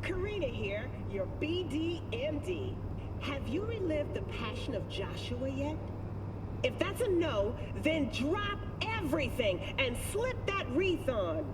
Karina here, your BDMD. Have you relived the passion of Joshua yet? If that's a no, then drop everything and slip that wreath on.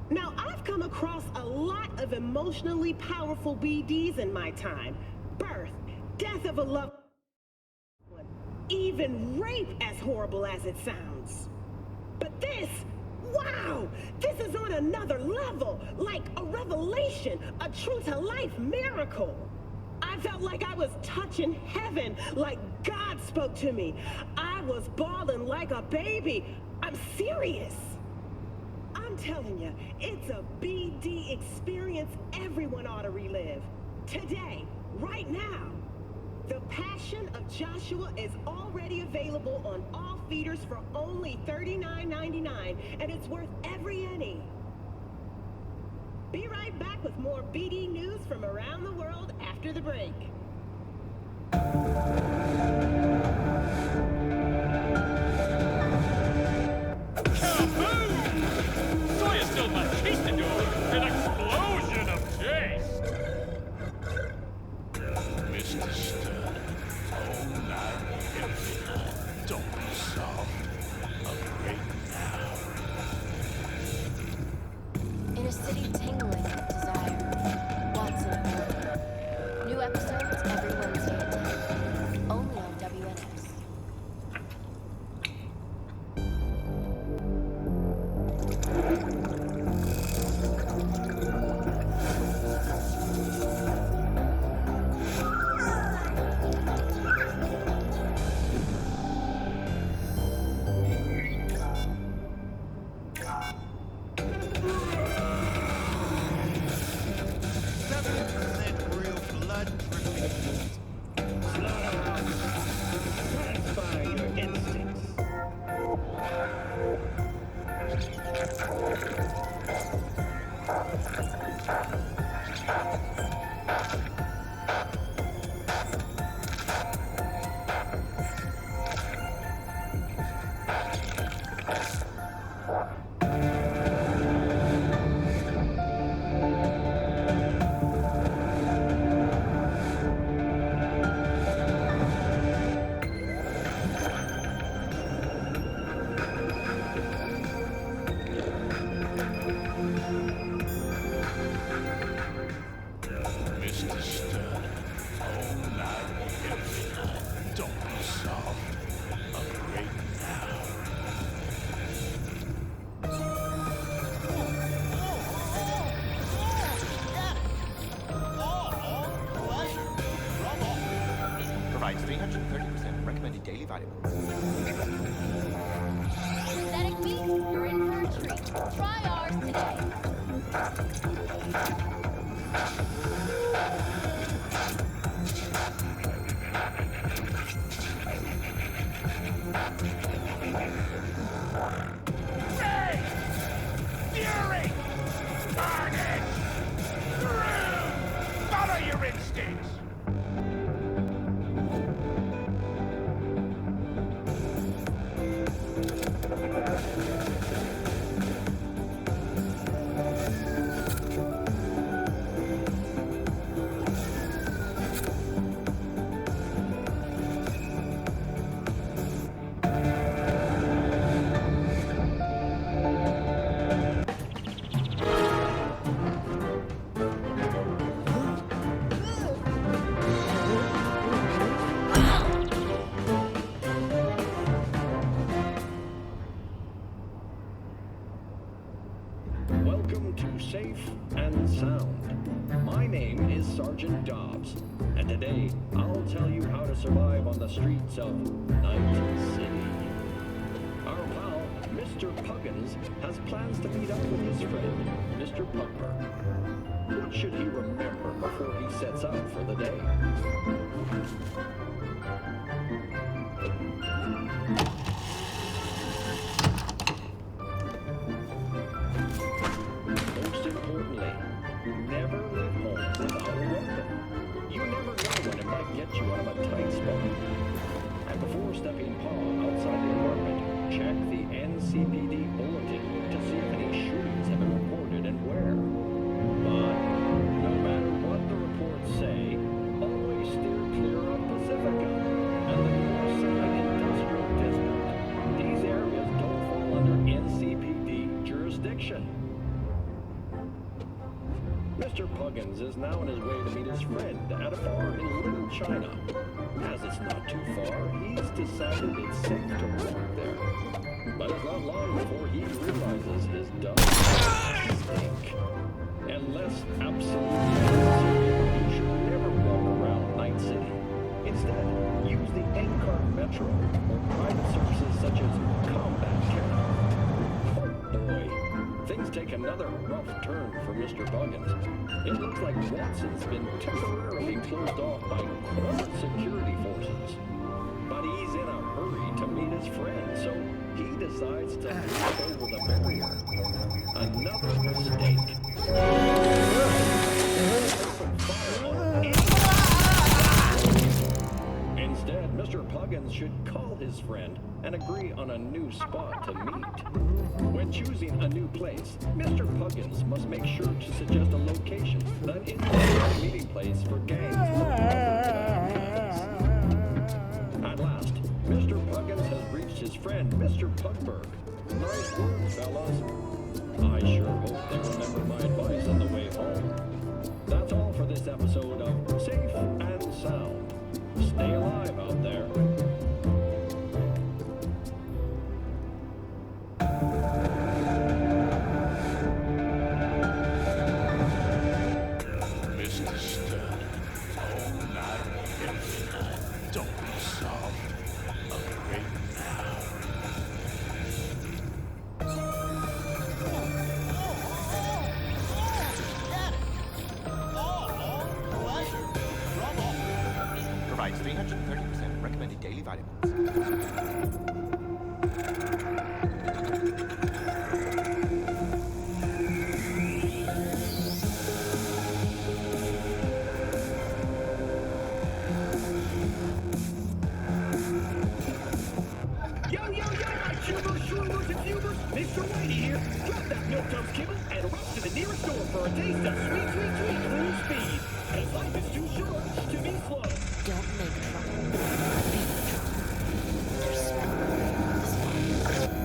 Now, I've come across a lot of emotionally powerful BDs in my time. Birth, death of a loved one, even rape, as horrible as it sounds. But this, wow! This is on another level, like a revelation, a true-to-life miracle. I felt like I was touching heaven, like God spoke to me. I was bawling like a baby. I'm serious. I'm telling you, it's a BD experience everyone ought to relive. Today, right now. The Passion of Joshua is already available on all feeders for only $39.99, and it's worth every penny. Be right back with more BD news from around the world after the break. Kaboom! Soy is still machismo, an explosion of taste! Mr. Stern, oh, now don't be soft. A great now. In a city tingling with desire, Watson Court. New episodes every Wednesday at 10. Only on WNS. Provides 330% recommended daily value. Synthetic meat, you're in for a treat. Try ours today. Rage! Fury! Carnage! Thrill! Follow your instincts! Welcome to Safe and Sound. My name is Sergeant Dobbs, and today I'll tell you how to survive on the streets of Night City. Our pal, Mr. Puggins, has plans to meet up with his friend, Mr. Pumper. What should he remember before he sets out for the day? Most importantly, never leave home without a weapon. You never know when it might get you out of a tight spot. And before stepping paw outside the apartment, check the NCPD bulletin to see if any shootings have been reported and where. But no matter Mr. Puggins is now on his way to meet his friend at a bar in Little China. As it's not too far, he's decided it's safe to walk there. But it's not long before he realizes his dumb mistake. Unless absolutely necessary, you should never walk around Night City. Instead, use the N54 Metro or private services such as combat care. Oh boy, things take another rough turn for Mr. Puggins. It looks like Watson's been temporarily closed off by corporate security forces. But he's in a hurry to meet his friend, so he decides to leap over the barrier. Another mistake. Open fire on Instead, Mr. Puggins should call his friend and agree on a new spot to meet. When choosing a new place, Mr. Puggins must make sure to suggest a location that is a meeting place for gangs with other gangs. At last, Mr. Puggins has reached his friend, Mr. Pugberg. Nice work, fellas. I sure hope they remember my advice on the way home. That's all for this episode of Safe and Sound. Stay alive out there. Mr. Stern, all night, every night. Don't be soft. A great now. Provides 330% recommended daily vitamins. Yo, my tubers, shroomers, and fumers! Mr. Whitey here. Drop that milquetoast kibble and rush to the nearest store for a taste of sweet, sweet, sweet cruise speed. Cause life is too short to be slow. Don't make trouble. Be trouble. There's smoke. This one.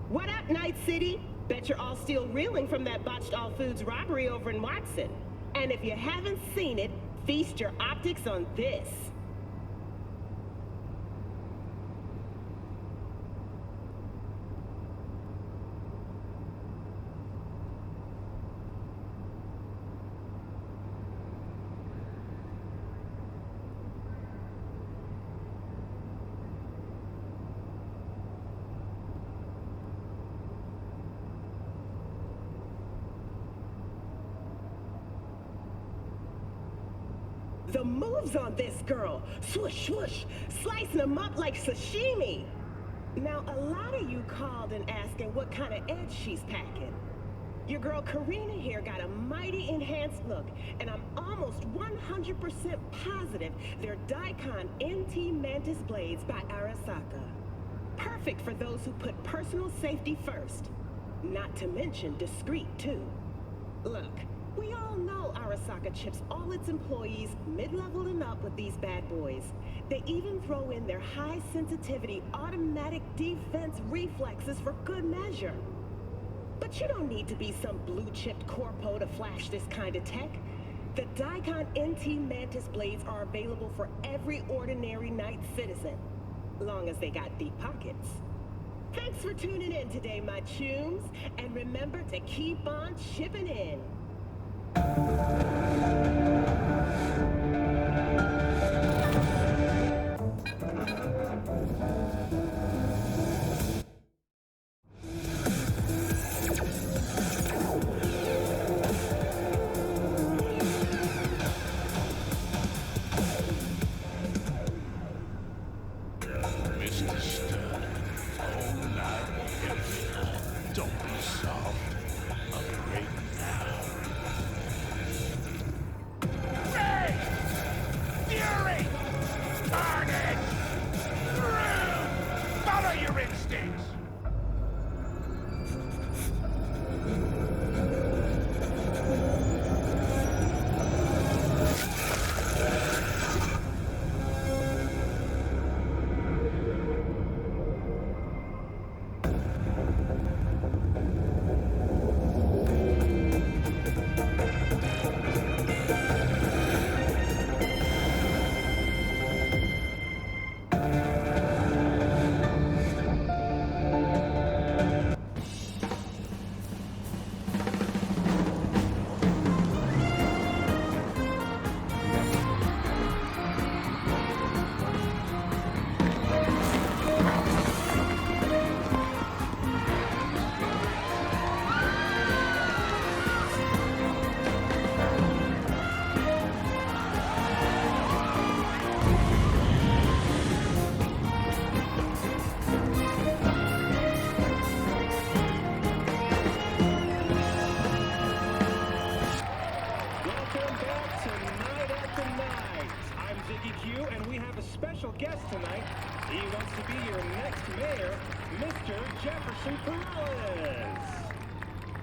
What up, Night City? Bet you're all still reeling from that botched All Foods robbery over in Watson. And if you haven't seen it, feast your optics on this. The moves on this girl. Swoosh, swoosh, slicing them up like sashimi. Now, a lot of you called and asking what kind of edge she's packing. Your girl Karina here got a mighty enhanced look, and I'm almost 100% positive they're Daikon NT Mantis blades by Arasaka. Perfect for those who put personal safety first. Not to mention discreet, too. Look, we all know Arasaka chips all its employees mid-level and up with these bad boys. They even throw in their high-sensitivity automatic defense reflexes for good measure. But you don't need to be some blue-chipped corpo to flash this kind of tech. The Daikon NT Mantis blades are available for every ordinary night citizen, long as they got deep pockets. Thanks for tuning in today, my chooms, and remember to keep on shipping in. Mr. Stern, all night, every night. Don't be soft. A great now.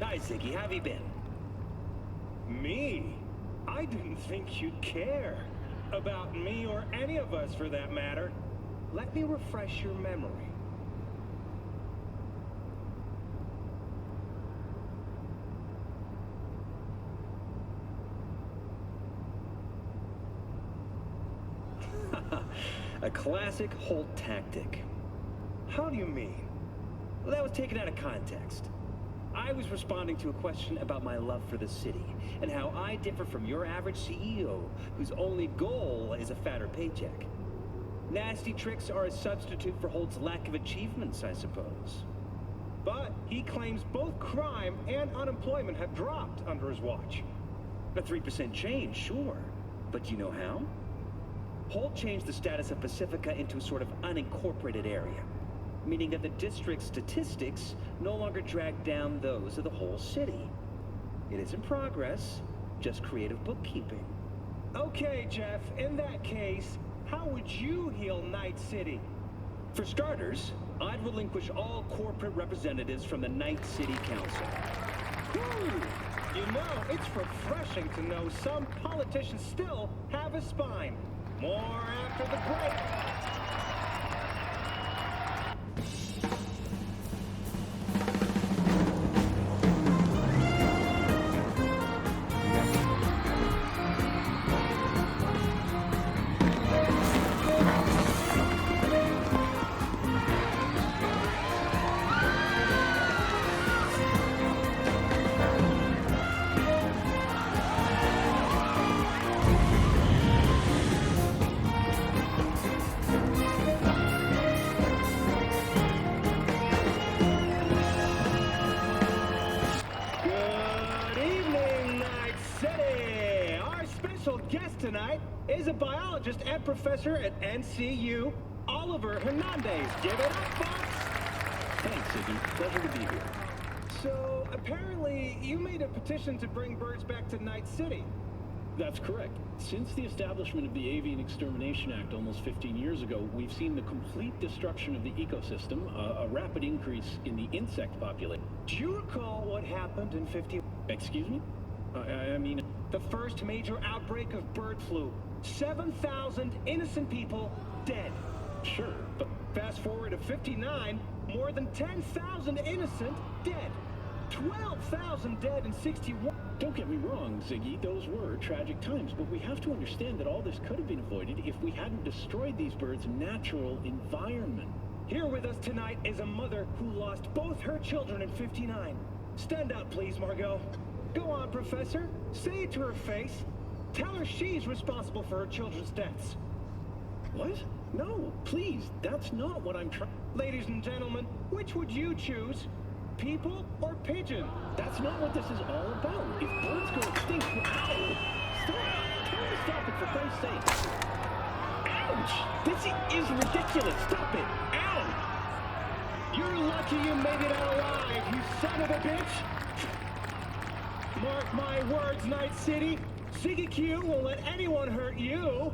Hi, Ziggy. How have you been? Me? I didn't think you'd care. About me or any of us, for that matter. Let me refresh your memory. A classic Holt tactic. How do you mean? Well, that was taken out of context. I was responding to a question about my love for the city, and how I differ from your average CEO, whose only goal is a fatter paycheck. Nasty tricks are a substitute for Holt's lack of achievements, I suppose. But he claims both crime and unemployment have dropped under his watch. A 3% change, sure. But do you know how? Holt changed the status of Pacifica into a sort of unincorporated area, meaning that the district's statistics no longer drag down those of the whole city. It isn't progress, just creative bookkeeping. Okay, Jeff, in that case, how would you heal Night City? For starters, I'd relinquish all corporate representatives from the Night City Council. Whew. You know, it's refreshing to know some politicians still have a spine. More after the break. Tonight is a biologist and professor at NCU, Oliver Hernandez. Give it up, folks! Thanks, Ziggy. Pleasure to be here. So, apparently, you made a petition to bring birds back to Night City. That's correct. Since the establishment of the Avian Extermination Act almost 15 years ago, we've seen the complete destruction of the ecosystem, a rapid increase in the insect population. Do you recall what happened in 50... Excuse me? I mean... The first major outbreak of bird flu. 7,000 innocent people dead. Sure, but fast forward to 59, more than 10,000 innocent dead. 12,000 dead in 61. Don't get me wrong, Ziggy, those were tragic times, but we have to understand that all this could have been avoided if we hadn't destroyed these birds' natural environment. Here with us tonight is a mother who lost both her children in 59. Stand up, please, Margot. Go on, Professor. Say it to her face. Tell her she's responsible for her children's deaths. What? No, please, that's not what I'm trying... Ladies and gentlemen, which would you choose? People or pigeon? That's not what this is all about. If birds go extinct... Ow! Stop! Tell me to stop it, for Christ's sake. Ouch! This is ridiculous. Stop it! Ow! You're lucky you made it out alive, you son of a bitch! Mark my words, Night City. Ziggy Q won't let anyone hurt you.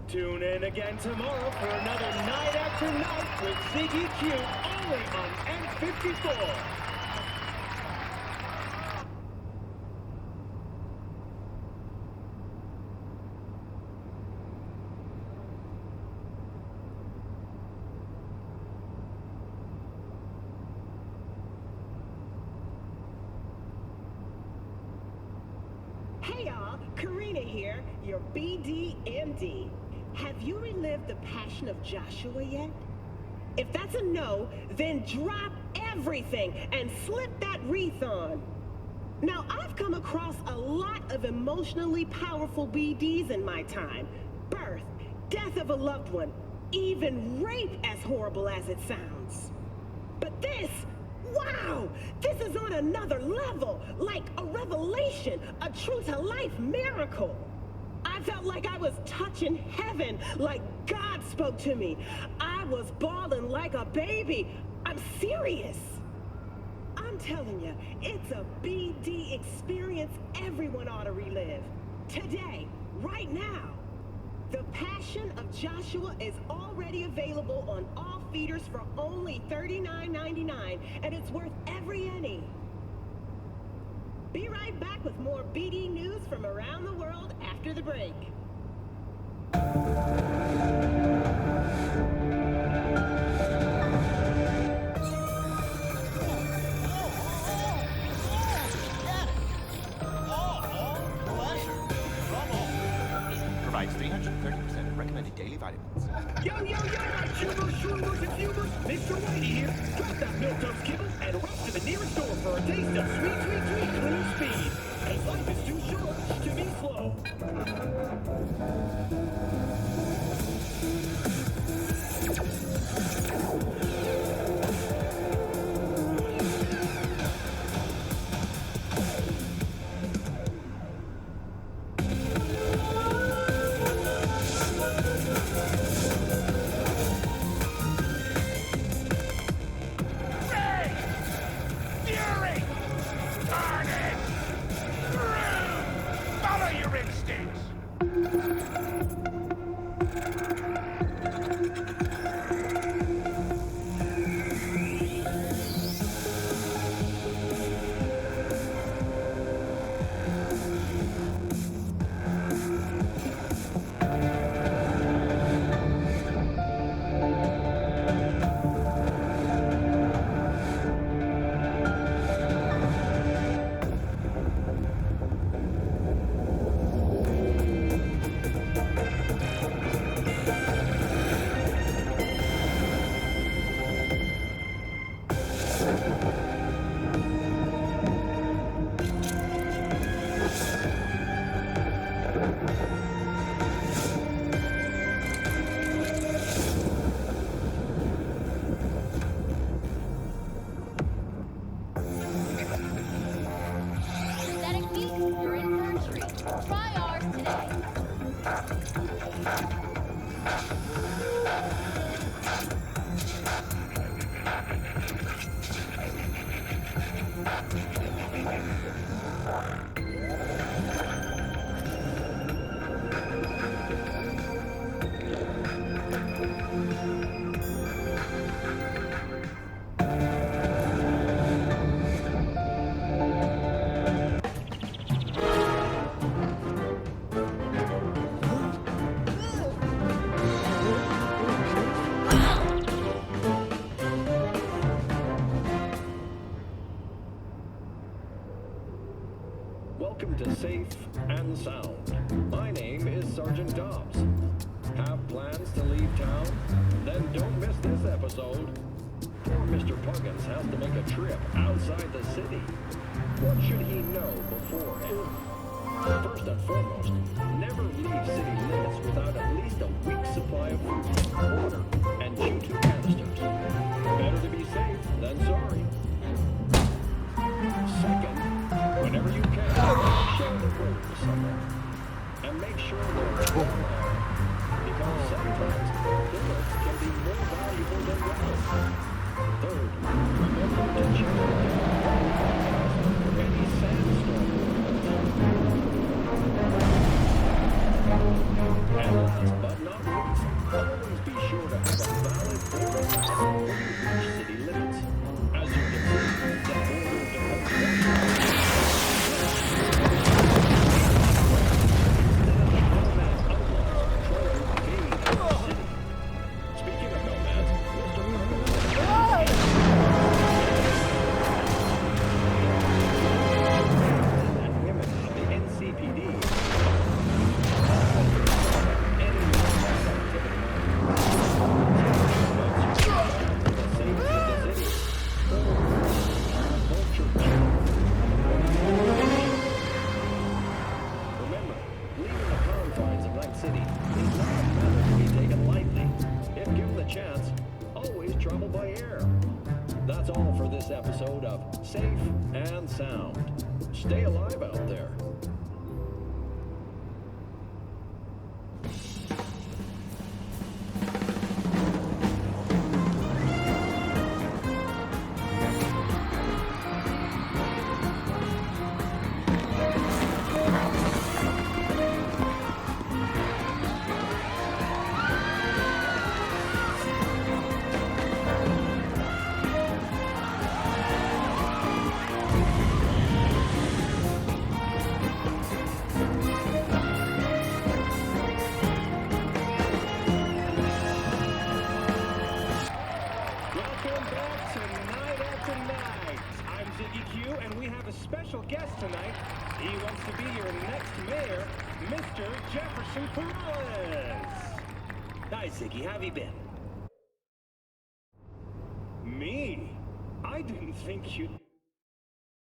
Tune in again tomorrow for another Night After Night with Ziggy Q, only on N54. Hey y'all, Karina here, your BDMD. Have you relived the passion of Joshua yet? If that's a no, then drop everything and slip that wreath on. Now, I've come across a lot of emotionally powerful BDs in my time. Birth, death of a loved one, even rape, as horrible as it sounds. But this, wow, this is on another level, like a revelation, a true-to-life miracle. I felt like I was touching heaven, like God spoke to me. I was bawling like a baby. I'm serious. I'm telling you, it's a BD experience everyone ought to relive. Today, right now. The Passion of Joshua is already available on all feeders for only $39.99, and it's worth every penny. Be right back with more BD news from around the world after the break. Provides 330% recommended daily vitamins. Yo, my tubers, shroomers, and fumers, Mr. Whitey here. Drop that milk-toast kibble and rush to the nearest store for a taste of sweet, clean speed. As life is too short to be slow. Fury! Carnage! Follow your instincts! Synthetic meat, you're in for a treat. Try ours today. Welcome to Safe and Sound. My name is Sergeant Dobbs. Have plans to leave town? Then don't miss this episode. Poor Mr. Puggins has to make a trip outside the city. What should he know beforehand? First and foremost, never leave city limits without at least a week's supply of food, water, and G2 canisters. Better to be safe than sorry. Second, whenever you can, share the road with someone. And make sure they're full on. Because sometimes bullets can be more valuable than weapons. Third, remember to check for any sandstorm warnings. And last but not least, always be sure to have a valid border pass when you reach city limits. As you can see, the border depends Speaking of nomads, Mr. and women of the NCPD Remember, leaving the confines of Night City is not a matter to be taken lightly. If given the chance, always travel by air. That's all for this episode of Safe and Sound. Stay alive out there. we have a special guest tonight. He wants to be your next mayor, Mr. Jefferson Perez. Hi, Ziggy. How have you been? Me? I didn't think you'd...